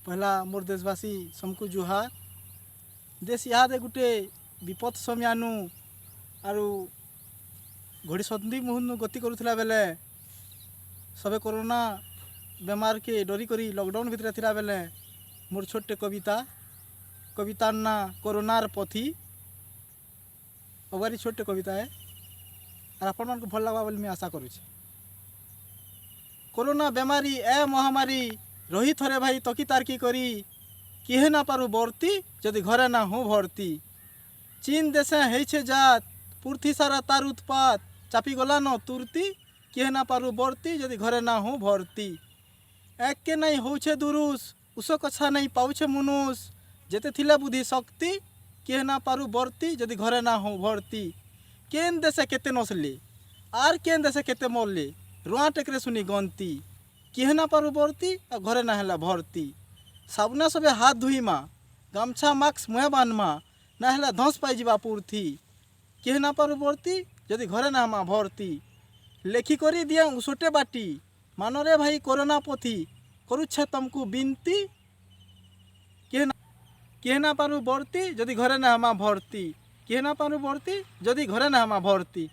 पहला मोर देशवासी समकु जुहार। देश इहादे गुटे विपद समयानु आरु घड़ी सन्धि मुहूर्त गति करुला बेले सबे कोरोना बेमार के डरी करी लॉकडाउन भितर थिला बेले मोर छोटे कवितार ना कोरोनार पथी अगारी छोटे कविता है और आपण मन को भल लगवा बोली मैं आशा करुचे। कोरोना बेमारी ए महामारी रही थरे भाई तकी तारकी करी किहे ना पारू बरती जदि घरे ना हो भर्ती। चीन देशे हेछे जात पृथ्वी सारा तार उत्पात चापी गला न तुरती किहे ना पारू बरती जदि घरे ना हो भर्ती। एक के नहीं होछे दुरुस उस कछा नहीं पाउछे मुनुस जेते थिले बुद्धि शक्ति किहे ना पारू बरती जदि घरे ना हो भर्ती। केन देशे केते नसले आर केन देशे केते मरले रुआ टेकरे सुनी गंती किहे ना पारू बरती और घरे ना हेला भर्ती। साबुना सबे हाथ धुईमा गामछा मास्क मुहे बान्धमा ना हेला धस पाई जीवा पूर्थी किहे ना पारू बरती जदि घरे ना हमा भर्ती। लेखी करी दिया उसोटे बाटी मानरे भाई कोरोना पोथी करुच्छे तुमको बिनती किहे ना पारू बरती जदि घरे ना हमा भर्ती किहे ना पारू बरती जदि घरे ना हमा भर्ती।